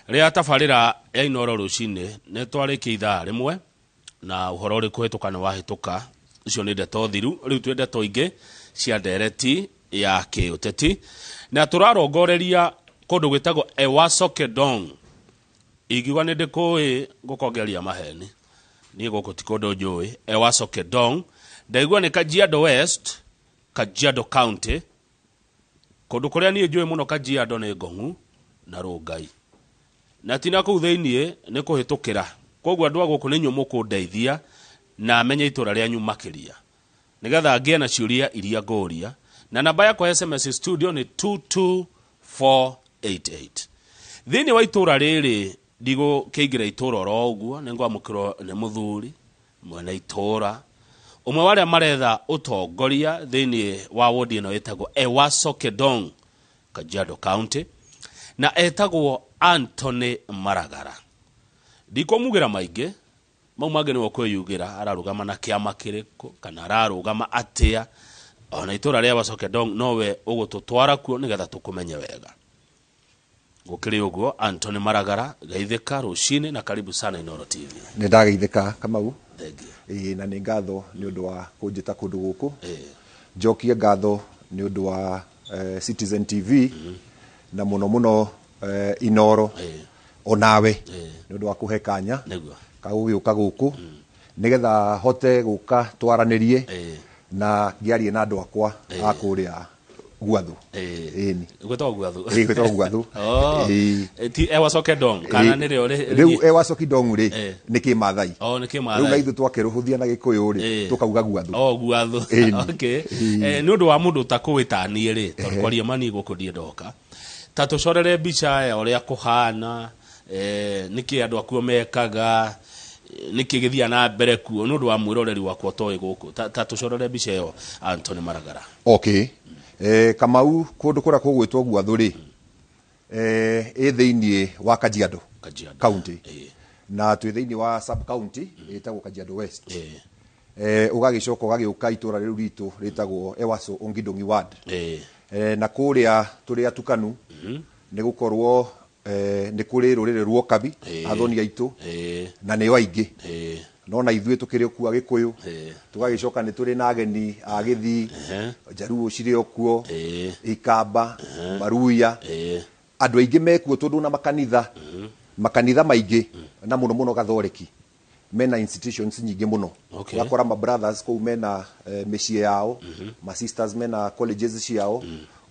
ria tabarira ya Inoro rucine ne twariki ithaa rimwe na uhoro uri kuhituka ni wahituka icio ni ndeto thiru riu twi ndeto ingi cia ndereti ya kiuteti na turarongoreria kundu gwitagwo Ewaso Kedong igiwa ni ndikui gukongeria maheni ni guku ti kundu njui Ewaso Kedong ndaigua ni Kajiado West Kajiado County kundu kuria ni njui muno Kajiado ni Ngong'u na Rongai na tina kuu thiini ni kuhitukira koguo andu aguku ni nyumu kundeithia na menye itura rianyu makiria nigetha ngie na ciuria iria ngoria na namba yakwa SMS studio ni 22488 thiini wa itura riri ndigo kiingira itura ro uguo ningwamukirwo ni muthuri mwena itura umwe waria maretha utongoria thiini wa ward ino etagwo Ewaso Kedong Kajiado County na etagwo Anthony Maragara ndikomugira maingi mau mange ni kwiyugira ararugama na kiama kiriko kana ararugama atia ona itura ria Ewaso Kedong nowe ugututwara kuo nigetha tukumenye wega gukiri uguo Anthony Maragara geithika rucine na karibu sana Inoro TV ni ndageithika Kamau thengi na ni ngatho ni undu wa kunjita kundu guku njokie ngatho ni undu wa Citizen TV na muno Inoro onawe ni undu wa kuhe kanya kaugiuka guku nigetha hote guka twaranirie na ngiarie na andu akwa akuria Gwathu ni gwetwa Gwathu gwetwa Gwathu ti Ewaso Kedong kana ni rio riu Ewaso Kedong ri ni kimathai ni kimathai riu gaithu twakiruhuthia na gikuyu ri tukauga Gwathu Gwathu okay ni undu wa mundu takuwitanie ri twaria mani gukudie ndoka ta tucorere mbica ya uria kuhana niki andu akuo mekaga niki githia na mbere kuo nundu wa mwiroreri wakwa toy guku ta tucorere mbica yo Anthony Maragara okay Kamau kundu kuria kugwitwo Gwathu ri thiini wa Kajiado County na twi thiini wa sub county etagwo Kajiado West ugagicoka ugagiuka itura riu ritu ritagwo Ewaso Ongidongi ward na kuria turi atukanu ni gukorwo ni kuri rurire ruo kabi athoni aitu na ni waingi no na ithuĩ tukiri okua gikuyu tugagicoka ni turi na ageni a githi jaruo cire okuo ikamba maruya andu aingi mekuo tondu na makanitha maingi na muno gathoreki mena institutions nyingi muno yakora ma brothers ko mena meshie yao ma sisters mena colleges ciao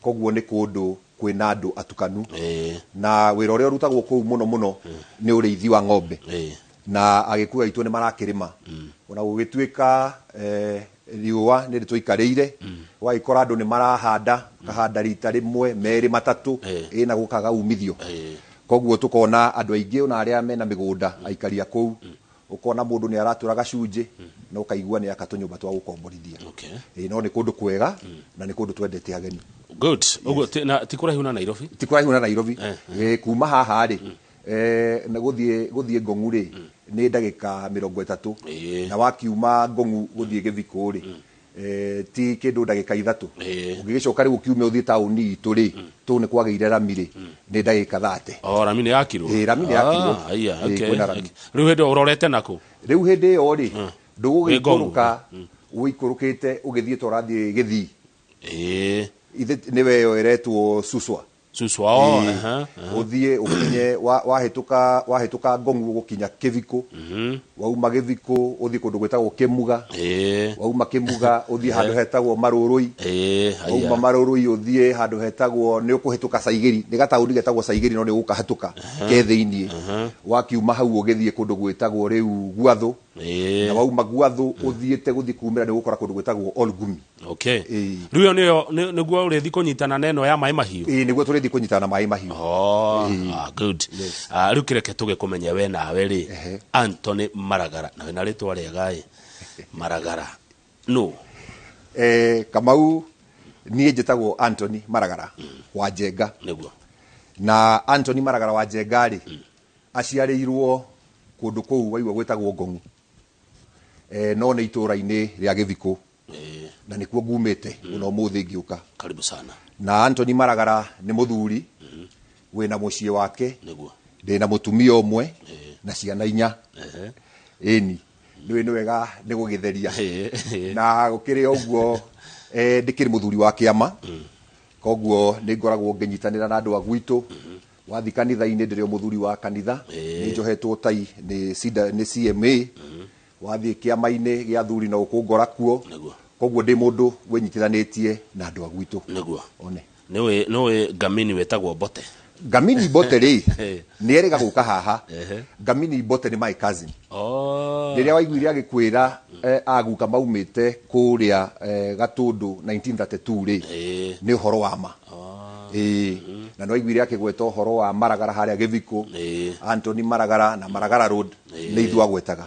koguo ni kundu kwina andu atukanu na wira uria urutagwo kuu muno ni uriithi wa ng'ombe na agikuya itu ni marakirima ona gugituika riua ni rituikarire waikora andu ni marahanda kahanda rita rimwe meri matatu ina gukaga umithio koguo tukona andu aingi ona aria mena migunda aikaria kuu ukona mundu ni aratura gacunji na ukaigua ni akatunyumba twa gukomborithia no ni kundu kwega na ni kundu twendete ageni good ugo na tikurahi na Nairobi kuma haha ri na guthie Ngong'u ri ni ndagika 30 na wakiuma Ngong'u guthie Githiko ri ti kindu ndagika 3 ungigicoka riu kiume uthie tauni itu ri tu ni kwageire rami ri ni ndagika 30 rami ni yakirwo rami ni yakirwo okay riu hendo urorete nako riu hende yo ri ndugugikuruka uikurukite ugithie torathie Githi ithe niwe yo eretwo Suswa uthie ukinye wahituka Ngong'u gukinya Kiviko wauma Kiviko uthie kundu gwetagwo Kimuga wauma Kimuga uthie handu hetagwo Marurui wauma Marurui uthie handu hetagwo ni ukuhituka Saigiri ni gatauni getagwo Saigiri no ni ukahituka ke thiini wakiuma hau ugithie kundu gwetagwo riu Gwathu na wauma Gwathu uthiete guthie kumira ni gukora kundu gwetagwo Olgumi riu niguo urithi kunyitana neno ya mai mahiu niguo turithi kunyitana mai mahiu good riu kireke tugikumenya we nawe ri Anthony Maragara na wena ritwa riega Maragara no Kamau nie njitagwo Anthony Maragara wa Njenga niguo na Anthony Maragara wa Njenga ri aciarirwo kundu kuu waigua gwetagwo Ngong'u no ni itura-ini ria Githiko na nikuo ngumite muno muthi ngiuka karibu sana na Anthony Maragara ni muthuri wina mucie wake ndina mutumia umwe na ciana 4 eni nĩ wega nĩ gũgĩtheria na gũkĩrĩ ũguo ndikĩrĩ mũthuri wa kĩama koguo nĩ ngoragwo ngĩnyitanĩra na andũ a gwitũ wathi kanitha-inĩ ndĩrĩ mũthuri wa kanitha nĩ njohetwo tai nĩ CMA wathi kĩama-inĩ gĩa athuri no ũkũngora kuo koguo ndĩ mũndũ wĩnyitithanĩtie na andũ a gwitũ one nĩwe Ngamini wetagwo Bote Ngamini Bote rĩ nĩ erĩga gũka haha Ngamini Bote nĩ my cousin rĩrĩa waiguire agĩkwĩra aguka maumĩte kũrĩa Gatũndũ 1932 rĩ nĩ ũhoro wa ma na no iguire akĩgweta ũhoro wa Maragara harĩa Gĩthiko Anthony Maragara na Maragara Road nĩ ithu agwetaga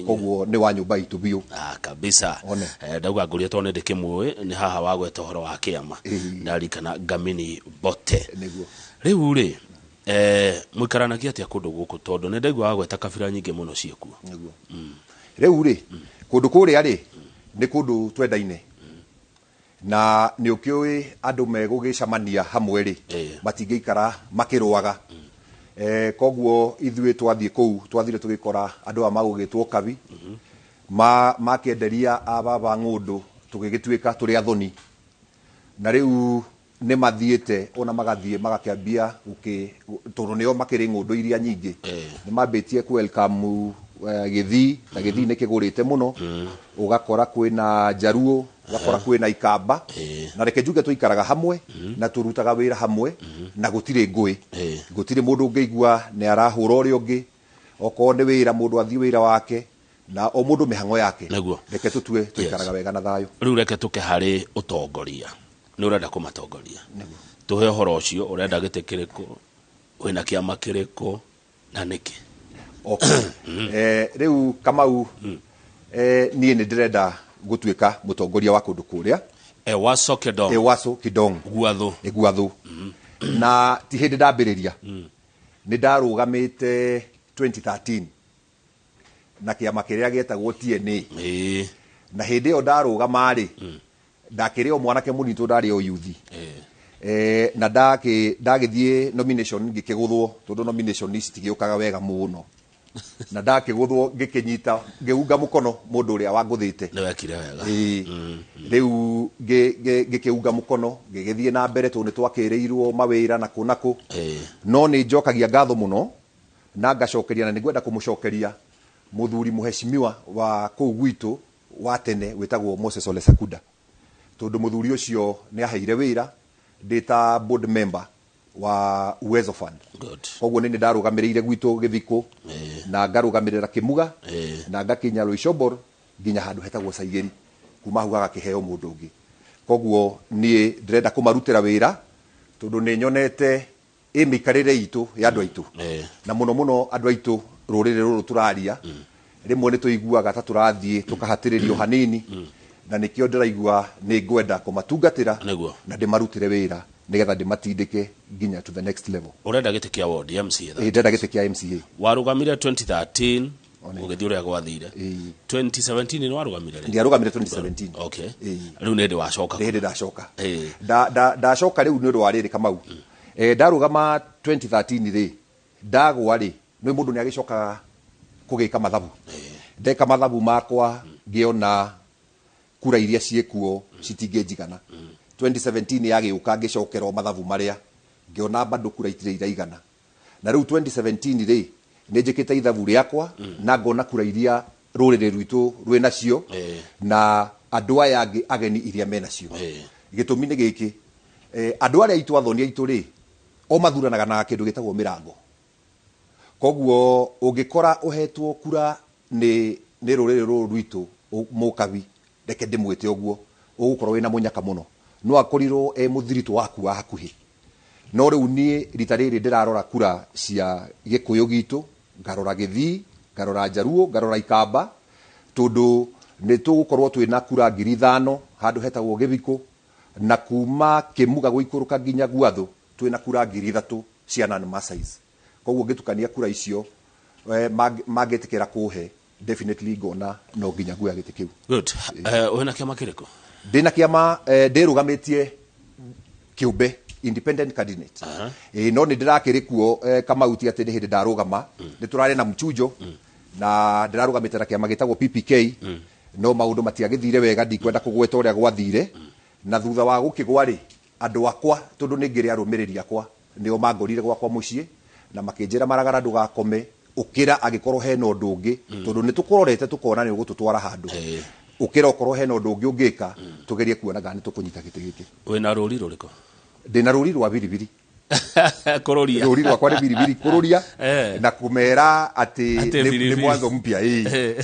koguo nĩ wa nyũmba itũ biũ kabisa ndauga ngũria tondũ nĩ ndĩkĩmũĩ nĩ haha wagweta ũhoro wa kĩama ndarikana Ngamini Bote rĩu rĩ mũikaranagia atĩa kũndũ gũkũ tondũ nĩ ndaigua wagweta kabira nyingĩ mũno ciĩkuo rĩu rĩ kũndũ kũrĩa rĩ nĩ kũndũ twendaine na nĩ ũkĩũĩ andũ megũgĩcamania hamwe rĩ matingĩikara makĩrũaga koguo ithuĩ twathiĩ kũu twathire tũgĩkora andũ a magũgĩtwo kabi makĩenderia ababa ng'ũndũ tũgĩgĩtuĩka tũrĩ athoni na rĩu nĩ mathiĩte ona magathiĩ magakĩambia tondũ nĩo makĩrĩ ng'ũndũ iria nyingĩ nĩ mambĩtie welcome Gĩthii na Gĩthii nĩ kĩgũrĩte mũno ũgakora kwĩna Jaruo ũgakora kwĩna Ikamba na reke njuge tũikaraga hamwe na tũrutaga wĩra hamwe na gũtirĩ ngũĩ gũtirĩ mũndũ ũngĩigua nĩ arahũra ũrĩa ũngĩ okorwo nĩ wĩra mũndũ athiĩ wĩra wake na o mũndũ mĩhang'o yake reke tũtue tũikaraga wega na thayũ rĩu reke tũke harĩ ũtongoria nĩ ũrenda kũmatongoria tũhe ũhoro ũcio ũrenda gĩtĩ kĩrĩkũ wĩna kĩama kĩrĩkũ na nĩkĩ rĩu Kamau niĩ nĩ ndĩrenda gũtuĩka mũtongoria wa kũndũ kũrĩa Ewaso Kidong Gwathũ na ti hĩndĩ ndambĩrĩria nĩ ndarũgamĩte 2013 na kĩama kĩrĩa gĩetagwo TNA na hĩndĩ ĩyo ndarũgama rĩ ndakĩrĩ o mwanake mũnitũ ndarĩ o yuthi na ndagĩthiĩ nomination ngĩkĩgũthwo tondũ nomination citigĩũkaga wega mũno na ndakĩgũthwo ngĩkĩnyita ngĩunga mũkono mũndũ ũrĩa wangũthĩte nĩ wekire wega rĩu ngĩkĩunga mũkono ngĩgĩthiĩ na mbere tondũ nĩ twakĩrĩirwo mawĩra na kũ no nĩ njokagia ngatho mũno na ngacokeria na nĩngwenda kũmũcokeria mũthuri mũheshimiwa wa kũu gwitũ wa tene wĩtagwo Moses Ole Sakuda tondũ mũthuri ũcio nĩ aheire wĩra ndĩta board member wa Uwezo Fund koguo nĩ ndarũgamĩrĩire gwitũ Gĩthiko na ngarũgamĩrĩra Kĩmuga na ngakinya Loishobor nginya handũ hetagwo Saigeri kuma hau agakĩheo mũndũ ũngĩ koguo niĩ ndĩrenda kũmarutĩra wĩra tondũ nĩ nyonete mĩikarĩre itũ ya andũ aitũ na mũno mũno andũ aitũ rũrĩrĩ rũrũ tũraria rĩmwe nĩ tũiguaga ta tũrathiĩ tũkahatĩrĩrio hanini na nĩkĩo ndĩraigua nĩ ngwenda kũmatungatĩra na ndĩmarutĩre wĩra nĩgetha ndĩmatindĩke nginya to the next level ũrenda gĩtĩ kĩa ward MCA ndĩrenda gĩtĩ kĩa MCA warũgamire 2013 ũgĩthiĩ ũrĩa gwathire 2017 nĩ warũgamire ndiarũgamire 2017 okay rĩu nĩ ndĩ wacoka nĩ ndĩ ndacoka ndacoka rĩu nĩ ũndũ wa rĩrĩ Kamau ndarũgama 2013 rĩ ndagwa rĩ nĩ mũndũ nĩ agĩcokaga kũgĩka mathabu ndeka mathabu makwa ngĩona kura iria ciĩkuo citingĩnjigana 2017 yagĩũka ngĩcokerwo mathabu marĩa ngĩona bado kura itirĩ iraigana na rĩu 2017 rĩ nĩ njĩkĩte ithabu rĩakwa na ngona kura iria rũrĩrĩ rwitũ rwĩ nacio na andũ aya angĩ ageni iria menacio gĩtũmi nĩ gĩkĩ andũ arĩa aitũ athoni aitũ rĩ o mathuranaga na kĩndũ gĩtagwo mĩrango koguo ũngĩkora ũhetwo kura nĩ rũrĩrĩ rũrũ rwitũ mũkabi reke ndĩmwĩte ũguo ũgũkorwo wĩna mũnyaka mũno no akorirwo mũthirito waku wa hakuhĩ no rĩu niĩ rita rĩrĩ ndĩrarora kura cia Gĩkũyũ gitũ ngarora Gĩthii ngarora Jaruo ngarora Ikamba tondũ nĩ tũgũkorwo twĩna kura 5,000 handũ hetagwo Gĩthiko na kuma Kĩmuga gũikũrũka nginya Gwathũ twĩna kura 3,000 cia non Maasais koguo ngĩtukania kura icio mangĩtĩkĩra kũhe definitely ngona no nginya nguya gĩtĩ kĩu good wĩna kĩama kĩrĩkũ ndĩna kĩama ndĩrũgamĩtie kĩũmbe independent candidate no nä ndä rakä kuo kamauti atä nä hä ndä ndarå gama nä tå rarä na mchujo na ndä rarå gamä te na kä ama gä tagwo PPK no maå ndå matiagä thire wega ndikwenda kå gweta å rä a gwathire na thutha wa gå kä gwa rä andå akwa tondå nä ngä rä arå mä rä ri akwa nä o mangorire gwakwa må ciä na makä njä ra maragara ndå gakome å kä ra agä korwo hena å ndå å ngä tondå nä tå kå rorete tå kona nä å gå tå twara handå å kä ra å korwo hena å ndå å ngä å ngä ka tå gerie kuonaga nä tå kå nyita gä tä gä kä wä na rå ri rå rä kå ndä na rå ri rwa biribiri kå rå ria rå ri rwakwa nä biribiri kå rå ria na kå mera atä nä mwanzo mpya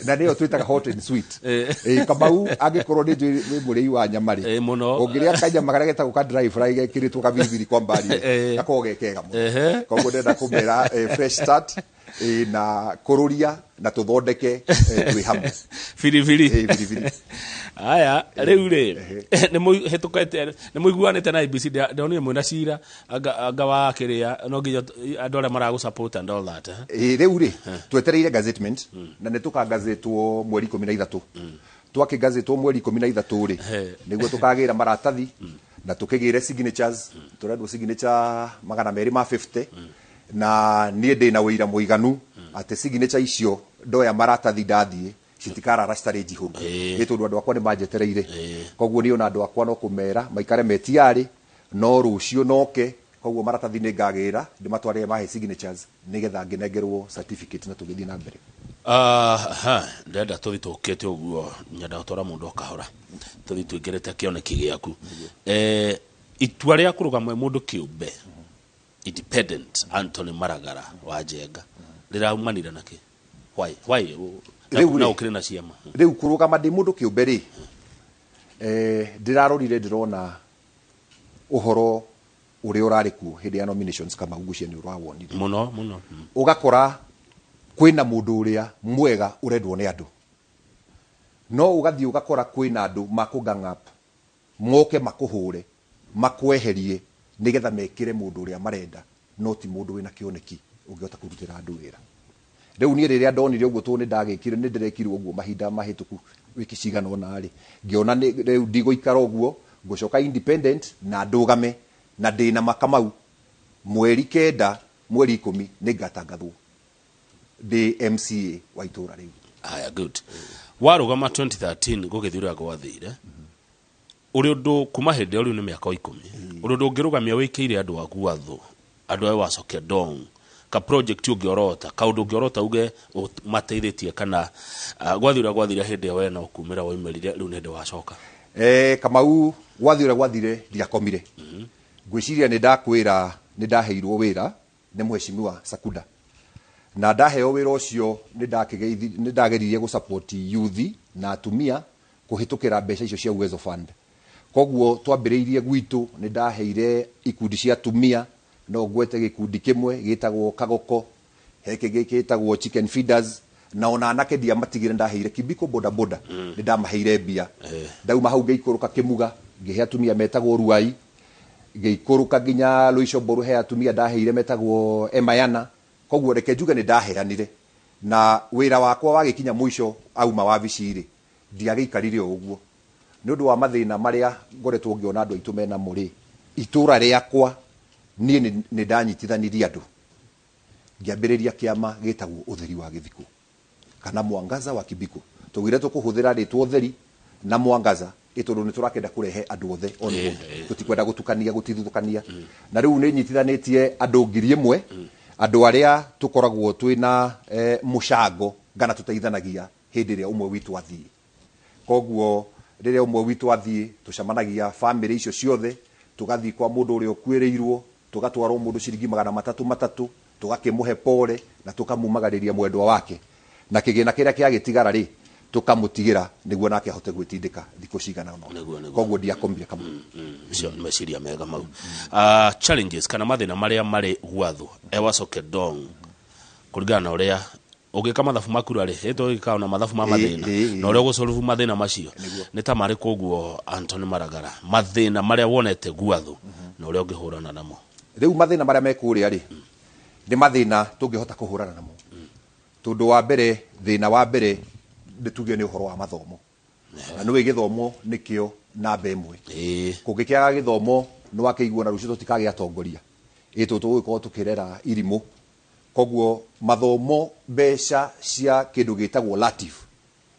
na nä o twä taga hot and sweet Kamau angä korwo nä njå må rä i wa nyama rä å ngä rä a kanyama karä a getagwo ka dry fry gekä rä two ka biribiri kwa mbari gakorwo gekega må koguo ndenda kå mera fresh start na kå rå ria na tå thondeke twä hamwe biribiri aya riu ri nä må hä tå kete nä må iguanä te na IBC ndonire mwä na cira anga wa kä rä a no nginya andå arä a maragå support and all that riu ri twetereire gazettement na nä tå kangazetwo mweri 13 twakä gazetwo mweri 13 ri nä guo tå kagä ra maratathi na tå kä gä re signatures tå rendwo signature 250 na niä ndä na wä ira må iganu atä signature icio ndoya maratathi ndathiä citikara citarä njihå nä tondå andå akwa nä manjetereire koguo nä ona andå akwa no kå mera maikare metiarä no rå cio noke koguo maratathi nä ngagä ra ndä matwarä mahe signatures nä getha ngä nengerwo certificate na tå gä thiä na mbere ndenda tå thi tå kä te å guo nyenda gå twara må ndå akahora tå thi tå ingä rä te kä oneki gä aku itua rä a kå rå gamwe må ndå kä å mbe independent Anthony Maragara wa Njenga rä raumanire na kä na ukire na ciama riu kurugama ndi mundu kiumbe ri ndirarorire ndirona uhoro uri urari ku hindi ya nominations kama ugucia ni urawonire muno ugakora kwina mundu uria mwega urendwo ni andu no ugathii ugakora kwina andu makugangap moke makuhure makweherie nigetha mekire mundu uria marenda no ti mundu wina kioneki ungihota kurutira andu wira riu ni riria ndonire uguo tu ni ndagikire ni ndirekire uguo mahinda mahituku wiki cigana ona ri ngiona riu ndigũikara uguo ngucoka independent na ndugame na ndina Makamau mweri 9 mweri 10 ni ngatangathwo ndi MCA wa itura riu aya good warugama 2013 gugithura gwathire uri undu kuma hindi riu ni miaka 10 uri undu ngirugamia wikire andu aku wathu andu ayo wacoke dong ka project ungiorota kaundu ungiorota uge mateithitie kana gwathire hindi we na ukumira waimerire riu nende wacoka Kamau gwathire ndiakomire ngwiciria ni ndakwira ni ndaheirwo wira ni mheshimiwa Sakuda na ndaheo wira ucio ni ndageririe gu support youth na atumia kuhitukira mbeca icio cia Uwezo Fund koguo twambiriirie gwitu ni ndaheire ikundi cia atumia no gwete gikundi kimwe gitagwo Kagoko heke gitagwo Chicken Feeders na ona anake ndia matigire ndaheire Kibiko boda boda ni ndamaheire mbia ndauma hau ngeikuruka Kimuga ngihe atumia metagwo Ruai ngeikuruka nginya Loisho Boru he atumia ndaheire metagwo Emayana koguo reke njuge ni ndaheanire na wira wakwa wagikinya mwisho auma wa biciri ndiageikarire uguo ni undu wa mathina maria ngoretwo ngiona andu aitu mena muri itura riakwa nie ni ndanyitithanirie andu ngiambiriria kiama gitagwo utheri wa Githiku kana Mwangaza wa Kibiko tugire tukuhuthira ritwo utheri na Mwangaza itundu ni turakenda kurehe andu othe onwo tutikwenda gutukania gutithukania na riu ni nyitithanitie andu 1000 andu aria tukoragwo twina mushango ngana tuteithanagia hindi ria umwe witu athii koguo riria umwe witu athii tucamanagia family icio ciothe tugathii kwa mundu uria ukwirirwo tugatwarwo mundu ciringi 300 tugakimuhe pole na tukamumagariria mwendwa wake na kigina kiria kiagitigara ri tukamutigira niguo nake ahote gwitindika thiku cigana no koguo ndiakomire kama cio meciria mega mau challenges kana mathina maria mari gwathu ewacoke dong kuringana na uria ugika mathabu makuru ri hito gikao na mathabu ma mathina na uria gusolve mathina macio ni ta mari koguo Anthony Maragara mathina maria wonete gwathu na uria ungihurana namo riu mathina maria mekuria ri ni mathina tungihota kuhurana namo tundu wa mbere thina wa mbere ndituge ni uhoro wa mathomo na nwe githomo nikio namba imwe kungikiaga githomo no wakeigua na rucio tutikage atongoria itu tugwikorwo tukirera irimu koguo mathomo mbeca cia kindu gitagwo latif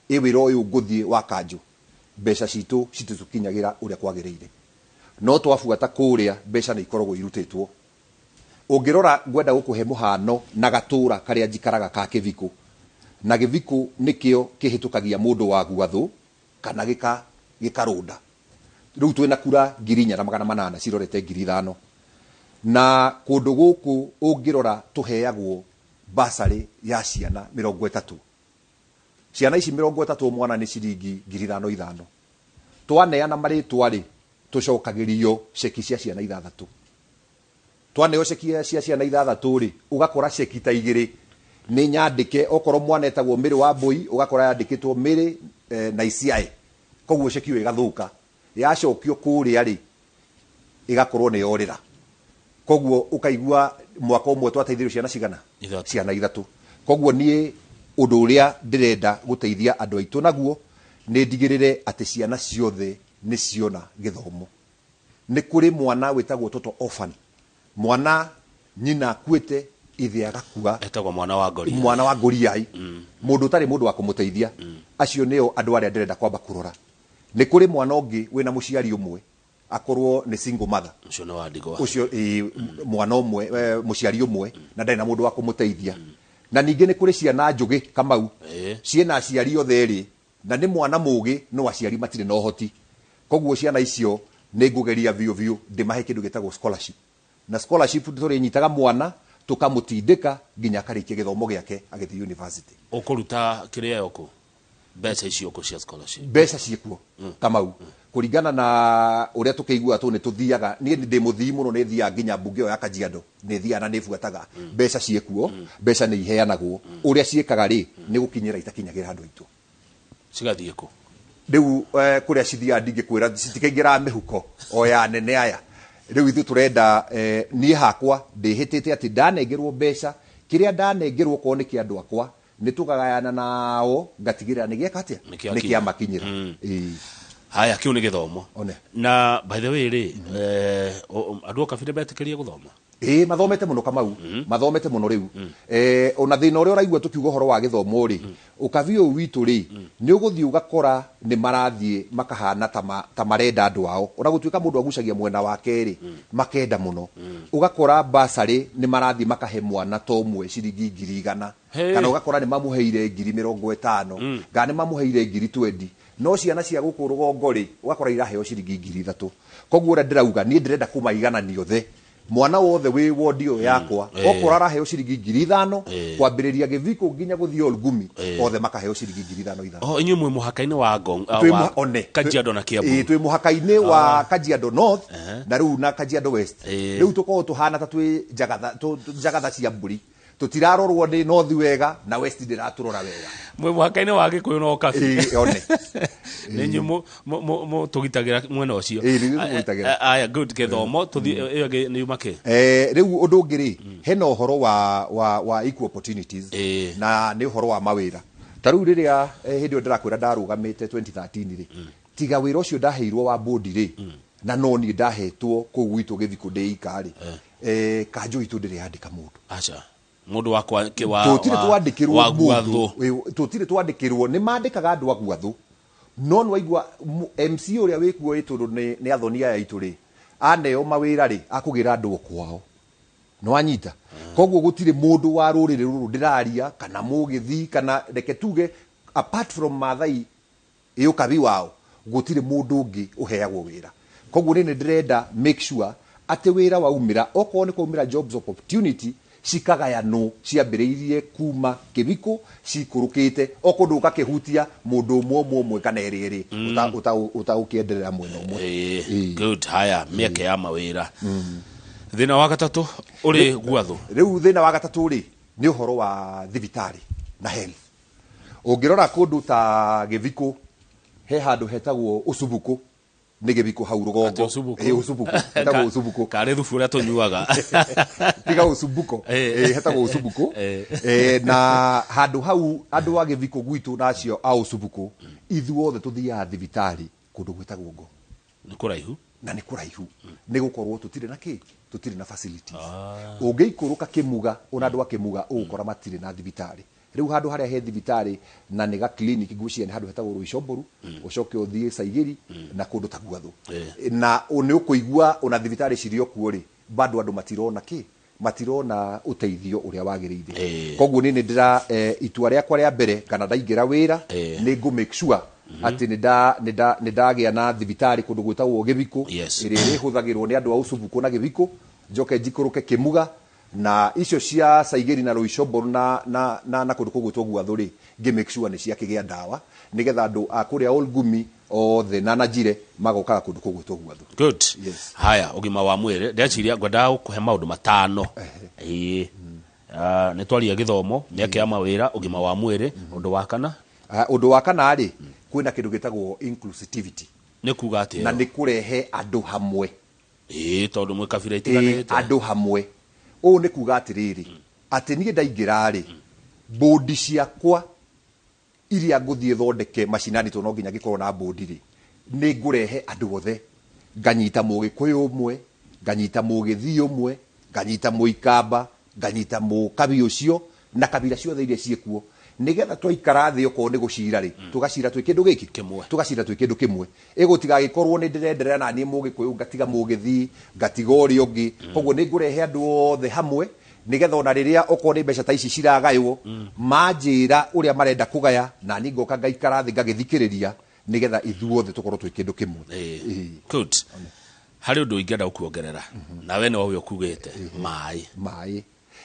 iwira uyu nguthie wa kanju mbeca citu citukinyagira uria kwagiriire no twafuata kuria mbeca ni ikoragwo irutitwo ungirora ngwenda gukuhe muhano na gatura karia njikaraga ka Kiviko na Kiviko nikio kihitukagia mundu wa gwathu kana gikarunda riu twina kura 4,800 cirorete 5,000 na kundu guku ungirora tuheagwo basari ya ciana 30 ciana ici 30 mwana ni ciringi 5,500 twaneana maritwa ri tucokagirio ceki cia ciana 6 twaneo ceki cia ciana 6 ri ugakora ceki ta 2 ni nyandike okoro mwana etagwo Miri wa Mbui ugakora yandikitwo Miri na Isiae koguo ceki yo igathuka yacokio kuria ri igakorwo ni yorira koguo ukaigua mwaka umwe twateithirio ciana cigana ciana 3 koguo nie undu uria ndirenda guteithia andu aitu naguo ni ndigirire ati ciana ciothe ni ciona githomo ni kuri mwana witagwo toto orphan mwana nyina kwete ithe agakua etagwo mwana wa ngoriai mundu tari mundu wa kumuteithia acio nio andu aria ndirenda kwamba kurora ni kuri mwana ungi wina muciari umwe akorwo ni single mother ucio no wandigwa ucio mwana umwe muciari umwe na ndari na mundu wa kumuteithia na ninge ni kuri ciana njugi Kamau ciena aciari othe eri na ni mwana mugi no aciari matire no hoti koguo ciana icio ni ngugeria viu ndimahe kindu gitagwo scholarship na scholarship turi nyitaga mwana tukamutindika nginya karikie githomo giake agithii university ukuruta kiria yoko mbeca icio ko cia scholarship mbeca ciekuo Kamau kuringana na uria tukeigua tu ni tuthiaga ni ndi muthii muno ni thia nginya mbunge ya Kajiado ni thia na ni fuataga mbeca ciekuo mbeca ni iheanagwo uria ciekaga ri ni gukinyira itakinyagira andu aitu cigathie ko riu kuria cithia ndingi kwira citikaingira mihuko o ya nene aya riu ithu turenda ni hakwa ndihitite ati ndanengerwo mbeca kiria ndanengerwo ko ni kia andu akwa ni tugagayana nao ngatigirira ni gieka atia ni kia makinyira haya kiu ni githomo na by the way ri andu okabire betikerie guthoma mathomete muno Kamau mathomete muno riu ona thina uria uraigua tukiuga horo wa githomo ri ukavio witu ri ni uguthii ugakora ni marathie makahana ta marenda andu ao ona gutuika mundu agucagia mwena wake ri makenda muno ugakora basari ni marathie makahe mwana tomwe ciringi 1,100 kana ugakora ni mamuheire 50,000 ngane mamuheire 20,000 no ciana cia guku rugongo ri ugakora iraheo ciringi 3,000 koguo ura ndirauga ni ndirenda kumaigananio the mwana wothe wi wodio yakwa okora raheo ciringi 5,000 kwambiriria Kiviko nginya guthii Olgumi othe makaheo ciringi 5,000 inyu mwe muhakaini wa Ngong Kajiado na Kiambu twi muhakaini wa Kajiado North na riu na Kajiado West riu tuko tuhana ta twi jagatha cia mburi tutirarorwo ni north wega na west ndiraturora wega mwe muhakaini wa Gikuyu no kabi one ninyu mo tugitagira mwena ucio aya good githomo tuthi ni make riu undu ngiri hena uhoro wa equal opportunities na ni uhoro wa mawira taru riria hindi ndirakwira ndarugamite 2013 ri tiga wira ucio ndaheirwo wa board ri na no ni ndahetwo ku gwitu Kiviko ndeikari kanju itu ndiri andika mundu acha mundu wakwa wa tutire twandikirwo mundu tutire twandikirwo ni mandikaga andu agwathu no nwaigua MC uria wikuo itu ni athonia ya itu ri aneo mawira ri akugira andu kwao no anyita koguo gutire mundu wa rurire ruru ndiraria kana mugithi kana reke tuge apart from mathai iukabi wao gutire mundu ungi uheagwo wira koguo ni ndirenda make sure ati wira waumira oko ni kuumira jobs opportunity cikagayano ciambiriirie kuma Kiviko cikurukite okunduka kihutia mundu umwe kana eri utaukienderera mwena umwe good haya mieke ya mawira thina wa gatatu uri gwathu riu thina wa gatatu ri ni uhoro wa thibitari na health ungirora kundu ta Kiviko he handu hetagwo Usubuku ni Kiviko hau rugongo Usubuku hetagwo Usubuku kare thufu ria tunyuaga tiga Usubuku hetagwo Usubuku na handu hau andu a Kiviko gwitu nacio a Usubuku ithuothe tuthia thibitari kundu gwetagwo ngo ni kuraihu na nä kå raihu nä gå korwo tå tirä na kä tå tirä na facilities å ngä ikå rå ka kä muga ona andå a kä muga å gå kora matirä na thibitarä rä u handå harä a he thibitarä na nä ga clinic ngwiciria nä handå hetagwo rå icomboru å coke å thiä caigäri na kå ndå ta guathå na nä å kå igua ona thibitarä cirä o kuo rä bado andå matirona kä matirona uteithio uria wagirire koguo ni ndira itua riakwa ria mbere kana ndaingira wira ni go make sure ati ni ndagia na thibitari kundu gwitagwo Githiko iria ihuthagirwo ni andu a ucubuku na Githiko njoke njikuruke Kimuga na icio cia Caigiri na Rũicomboru na kundu kugwitwo Gwathuri ngi make sure ni ciakigia ndawa nigetha andu a kuria Olgumi othe na Najire magokaga kundu kugwitwo Gwathuri. Good. Haya ugima wa mwire ndiaciria ngwenda gukuhe maundu matano ni twaria githomo miake ya mawira ugima wa mwire undu wa kana undu wa kana ri kwina kindu gitagwo inclusivity ni kuga ati na ni kurehe andu hamwe tondu mwe kabira itiganite andu hamwe o ni kuga atiriri ati nie ndaingira ri bodi ciakwa iria nguthie thondeke macinani to no nginya gikorwo na bodi ri ni ngurehe andu othe nganyita Mugikuyu umwe nganyita Mugithi umwe nganyita Muikamba nganyita Mukabi ucio na kabila ciothe iria ciekuo nigetha twaikara thi oko ni gucira ri tugacira twi kindu giki kimwe tugacira twi kindu kimwe igutiga gikorwo ni ndirenderera na ni Mugikuyu ngatiga Mugithi ngatiga uri ungi koguo ni ngurehe andu othe hamwe nigetha ona riria oko ni mbeca ta ici ciragaywo manjira uria marenda kugaya na ni ngoka ngaikara thi ngagithikiriria nigetha ithuothe tukorwo twi kindu kimwe. Good. Hari undu ingenda kuongerera na we no uyo kugite mai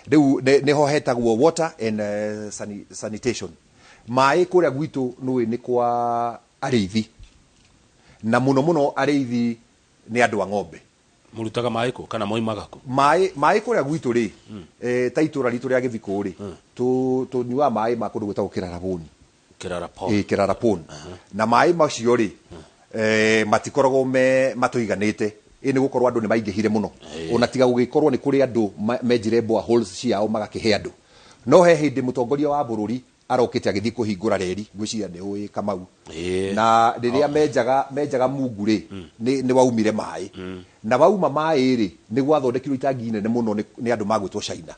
riu ni ho hetagwo water and sanitation mai kuria gwitu ni kwa arithi na muno arithi ni andu a ng'ombe murutaga mai ko kana moimaga ko mai kuria gwitu ri ta itura ritu ria Githiko ri tu nyua mai ma kundu gwitagwo Kiraraponi na mai macio ri matikoragwo matuiganite ni gukorwo andu ni maingihire muno ona tiga gugikorwo ni kuri andu menjire holes ciao magakihe andu no he hindi mutongoria wa bururi arokite agithi kuhingura reri ngwiciria ni ui Kamau na riria menjaga Mungu ri ni waumire mai na wauma mai ri ni gwathondekirwo itangi nene muno ni andu magwitwo China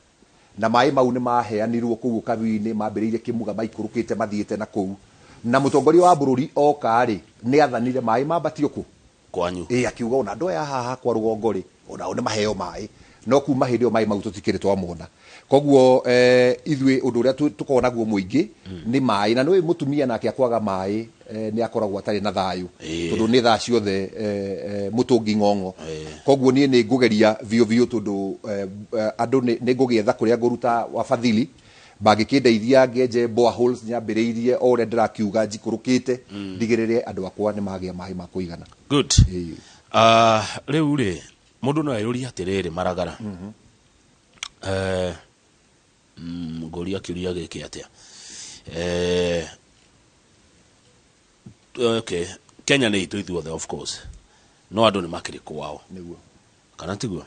na mai mau ni maheanirwo kuu Kabi-ini mambiriire Kimuga maikurukite mathiete na kuu na mutongoria wa bururi oka ri ni athanire mai mambatio ku kwanyu akiuga ona andu aya haha kwa rugongo ri ona one maheo mai no kuma hindi o mai mau tutikire twamona koguo ithwe undu uria tukona guo muingi ni mai na no mutumia nake akwaga mai ni akoragwo atari na thayu tondu ni thaa ciothe mutungi ng'ong'o koguo ni ngugeria vio tondu andu ni ngugietha kuria nguruta wafadhili bangikindeithia ngenje holes nyambiriirie o ria ndirakiuga njikurukite ndigirire andu akwa ni magia mai ma kuigana. Good. Riu ri mundu no ayuria atiriri maragara ngoria kiuria giki atia okay Kenya ni itu ithuothe of course no andu ni makiri kwao niguo kana tiguo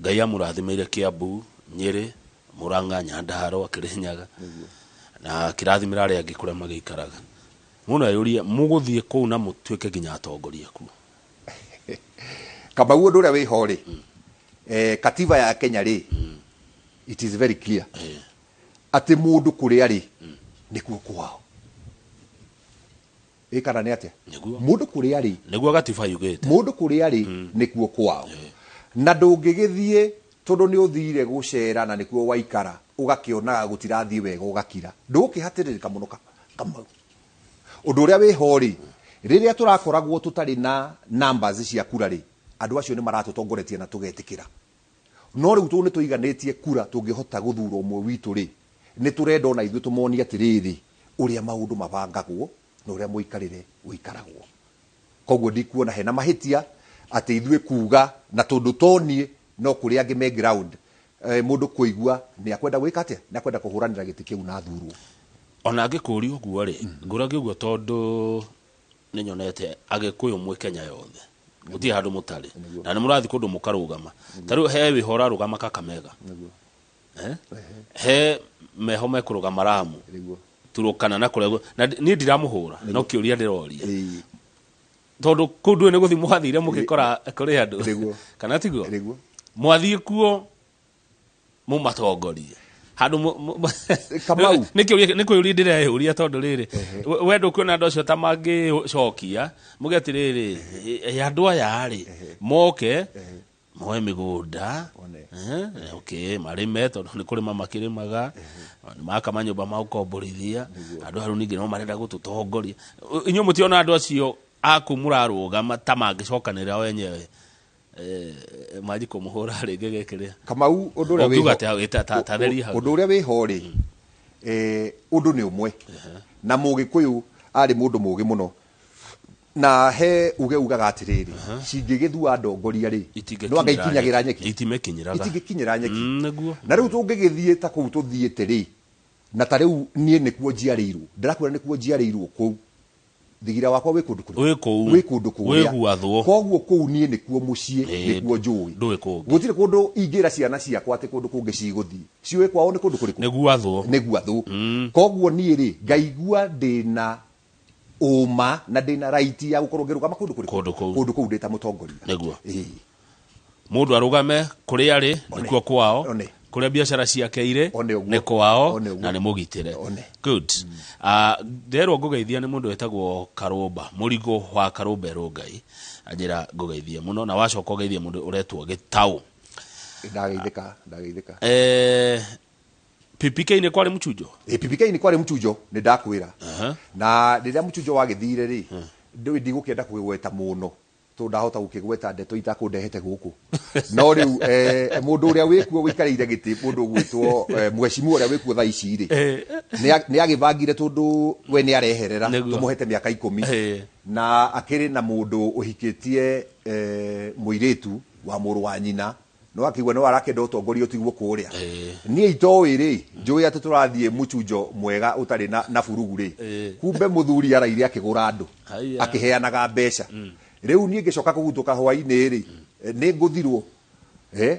Ngai amurathimire Kiambu Nyeri Murang'a Nyandarua Kirinyaga na kirathimira aria angi kuria magikaraga muno ayuria muguthie kuu na mutuike ginya atongoria ku Kamau undu uria wiho ri katiba ya Kenya ri it is very clear ati mundu kuria ri nikuo kwao kana ni atia mundu kuria ri niguo gatiba yugite mundu kuria ri nikuo kwao na ndungigithie tondu ni uthire gucera na nikuo waikara ugakionaga gutirathie wega ugakira ndukihatirika muno Kamau undu uria wiho ri riria turakoragwo tutari na numbers cia kura ri andu acio ni maratutongoretie na tugetikira no riu tu ni tuiganitie kura tungihota guthura umwe witu ri ni turenda ona ithu tumoni atiriri uria maundu mabangagwo na uria muikarire uikaragwo koguo ndikuona hena mahitia ati ithu kuuga na tondu tonie no kuria angi me ground mundu kuigua ni akwenda gwika atia ni akwenda kuhuranira giti kiu na thurwo ona angikuria uguo ri nguragi uguo tondu ni nyonete agikuyu mwe Kenya yothe guti handu mutari na ni murathi kundu mukarugama tariu he wihora rugama Kakamega he meho mekurugama Ramu turukana na kuregwo na ni ndiramuhura no kiuria ndiroria tondu kundu ne guthi mwathire mugikora kuri andu kana tiguo mwathie kuo mu matongorie handu Kamau niko yuri ndire yuria tondu riri wendo kuona andu acio ta mangi cokia mugetiriri andu aya ri moke moe migunda okay marime tondu ni kurima makirimaga makama nyumba ma ukomborithia andu haru ningi no marenda gututongoria inyo mutiona andu acio akumuraruga matamangicokanira wenyewe maji kumuhura rege gekeria Kamau undu uria wiho ri undu ni umwe na mugikuyu ari mundu mugi muno na he uga atiriri cingigithua ndongoria ri no angaikinyagira nyeki itimekinyira nyeki na riu tungigithie ta kuu tuthiite ri na ta riu nie nikuo njiarirwo ndirakwira nikuo njiarirwo kuu thigira wakwa wi kundu kuria koguo kuu nie nikuo mucie nikuo njui gutire kundu ingira ciana ciakwa ati kundu kungi ciguthii ciwe kwao ni kundu kuriku niguo athu koguo nie ri ngaigua ndina uma na ndina right ya gukorwo ngiruga makundu kundu kuu ndita mutongoria niguo mundu arugame kuri ari nikuo kwao kuria biashara ciake ire ni kwao na ni mugitire good ndero ngugeithia ni mundu wetagwo Karumba murigo wa Karumba Rongai ajira ngugeithia muno na wacoka ngugeithia mundu uretwo Gitau ndageithika PPK ni kwari muchujo PPK ni kwari muchujo ni ndakwira na riria muchujo wagithire ri ndui ndigukenda kwigweta muno to ndahota gukigweta ndeto itakundehete guku no riu mundu uria wikuo wikareire giti mundu gwitwo mweshimua uria wikuo tha ici ri ni agibangire tondu we ni areherera tumuhete miaka 10 na akiri na mundu uhikitie muiritu wa muru wa nyina no akigwa no arakenda utongoria utiguo kuria ni itowi ri njui ati turathie muchujo mwega utari na furugu ri kumbe muthuri araire akigura andu akiheanaga mbeca riu nie ngicoka kugutuka hwaini ri ni nguthirwo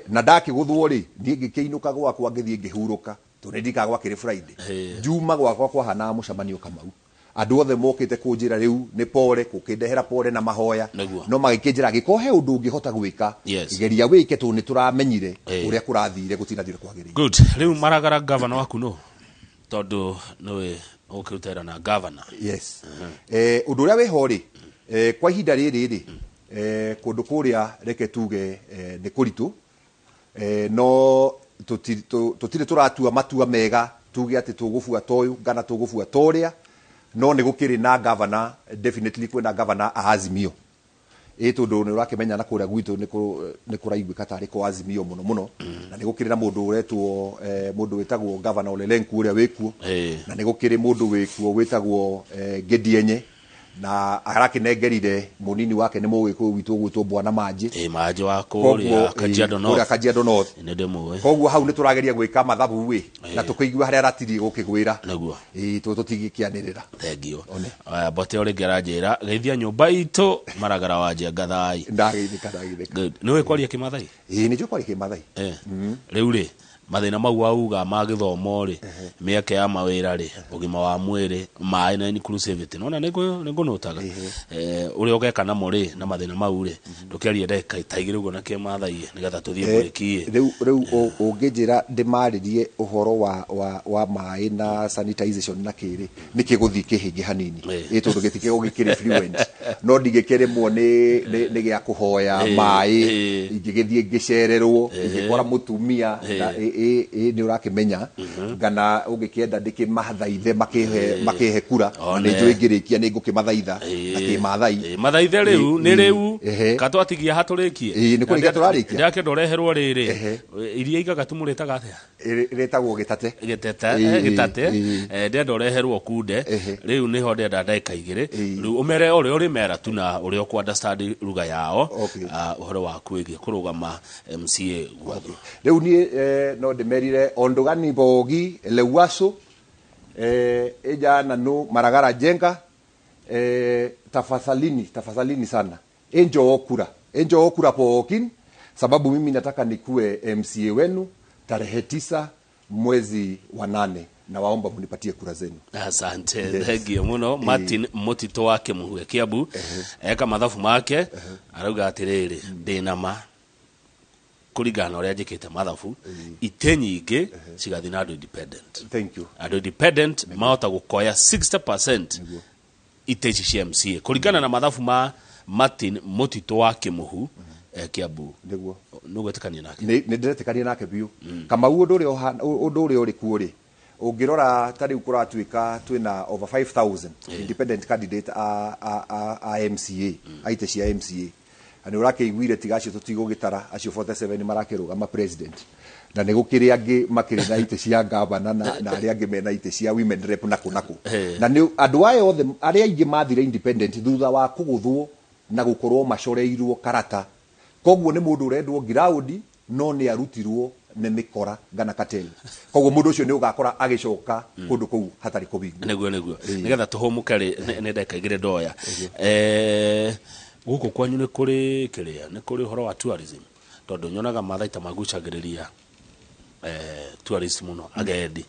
na ndakiguthwo ri nie ngikiinuka gwakwa ngithie ngihuruka to ndika gwakire Friday juma gwakwa kwa hana mucamanio Kamau andu othe mokite kunjira riu ni pore kukindehera pore na mahoya no magikinjira gikohe undu ngihota gwika igeria wike tu ni turamenyire uria kurathire gutinathire kwagirire good riu maragara governor waku no tondu nowe ukirutera na governor yes undu uria wiho ri kwa ihinda riri ri kundu kuria reke tuge ni kuritu no tutire turatua matua mega tuge ati tugufua toyu ngana tugufua toria no ni gukiri na governor definitely kwena governor Azimio tondu ni urakimenya na kuria gwitu ni kuraiguika tari kwa Azimio muno na ni gukiri na mundu uretwo mundu wetagwo governor Olelenku uria wikuo na ni gukiri mundu wikuo wetagwo Gedienye na arakinengerire munini wake ni mugikuyu witu gwitwo Bwana Manji Manji wa kuria Kajiado North ni ndemwe koguo hau ni turageria gwika mathabu wi na tukigwa haria ratiri gukigwira naguo tutigikianirira thengio bote uri geranjira geithia nyumba itu maragara wanje ngathai ndageithika good ni we kwaria kimathai ni jo kwaria kimathai riu ri mathina mau auga magithomo ri mieke ya mawira ri ugima wa mwiri mai na inclusivity nona niko notaga uri ogeka na muri na mathina mau ri ndukiarie ndeka itaigire ugo na kimathai nigatha tuthie murikie riu ungijira ndimaririe uhoro wa mai na sanitization na kiri nikiguthi kihingi hanini itundu gitike ugikire fluent no ndigikiremwo ni gia kuhoya mai ingigithie ngicererwo ingikora mutumia ni urakimenya ngana ugikienda ndikimathaithe makihe kura ni njui ngirikia ni ngukimathaitha akimathai mathaithe riu ni riu katwatigia haturikie ni kurikia turarikia ndake ndoreherwo riri iria igaga tumuritaga atia retagwo gitate ndenda ureherwo kunde riu niho ndenda ndeka igire riu umere uri mera tu na uri ku understand ruga yao uhoro wa kwigi kurugama MCA gwathu riu ni no demerire ondogani bogi Leuaso ejana no Maragara Jenga tafadhalini sana enjo okura pokin sababu mimi nataka nikue MCA wenu tarehe 9 mwezi wa 8 na waomba munipatie kura zenu. Asante. Thegio muno. Martin Mutito wa Kimuhu Kiambu eka mathabu make arauga atiriri ndina ma kuringana uria njikite mathabu ite nyingi cigathi na andu independent. Thank you. Andu independent mahota gukoya 60% ite cia MCA kuringana na mathabu ma Martin Mutito wa Kimuhu Kiambu. Niguo nugetikania nake ni ndiretikania nake biu kama undu uri uri kuuri ungirora tari kuratuika twina over 5000 independent candidate a MCA aite cia MCA ani urakeiguire tigacio tutigugitara acio 47 marakirugama president na nigukiri angi makiri na ite cia governor na ari angi mena ite cia women rep naku na ni andu ayo othe ari aingi mathire independent thutha wa kuguthwo na gukorwo macoreirwo karata koguo ni mundu urendwo ground no ni arutirwo ne mikora gana katel koguo mundu ucio ni ugakora agicoka kundu kou hatari kubingu niguo nigetha tuhumukare ne ndeka igire ndoya guku kwanyu ni kuri kiria ni kuri horo wa tourism tondu nyonaga mathaita magucagiriria tourism muno agendi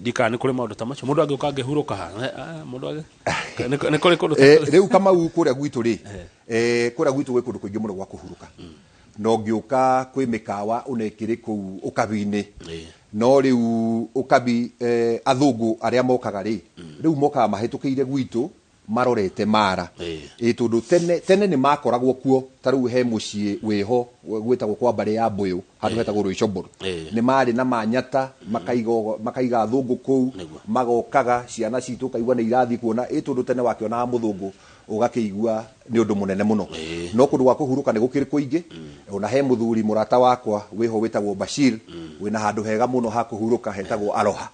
dika ni kuri maundu tamacho mundu angiuka angihuruka mundu age ni kuri kundu riu kama ukuria gwitu ri kuria gwitu gwe kundu kuingi muno gwa kuhuruka no ngiuka kwi mikawa unekire ku ukabini no riu ukabi athungu aria mokaga ri riu mokaga mahitukiire gwitu marorete mara tundu tene ni makoragwo kuo tariu he mucii wiho gwitagwo kwa bare ya Mbuyu handu hetagwo Rwicoboro ni mari na manyata makaiga thungu kou magokaga ciana citu kaigwa ni irathi kuona tundu tene wakiona muthungu ugakiigua ni undu munene muno no kundu gwa kuhuruka ni gukiri kuingi ona he muthuri murata wakwa wiho witagwo Bashir wina handu hega muno ha kuhuruka hetagwo Aroha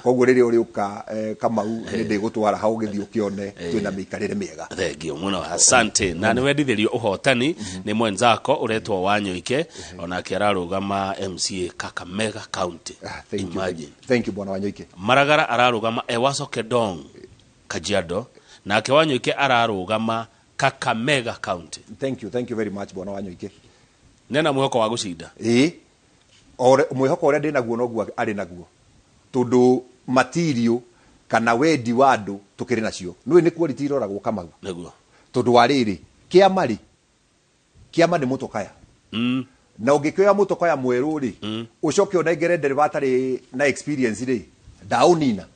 koguo riri uri uka kama ni ndigutwara ha ugithi ukione twina mikarire miega. Thegio muno asante na ni wendithirio uhotani ni mwenzako uretwo Wanyoike ona kiararugama MCA Kakamega County. Imagine. Thank you bwana Wanyoike. Maragara ararugama Ewaso Kedong Kajiado na ke Wanyoike ararugama Kakamega County. Thank you very much bwana Wanyoike. Nena mwihoko wa gucinda ore mwihoko ore ndinaguo noguo ari naguo tondu material kana wendi wa andu tukiri nacio nui ni quality iroragwo Kamau naguo tondu wariri kiama ni mutokaya na ungikioya mutokaya mweru ri ucoke onengere dereva tari na experience ri daunina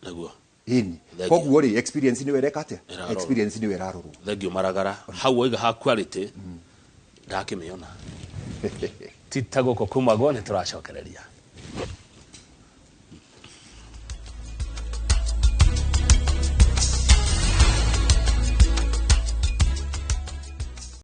naguo ini koguo ri experience ni wereka atia experience ni weraruru. Thegio Maragara hau oiga ha quality ndakimiona titago ko kumago ni turacokereria.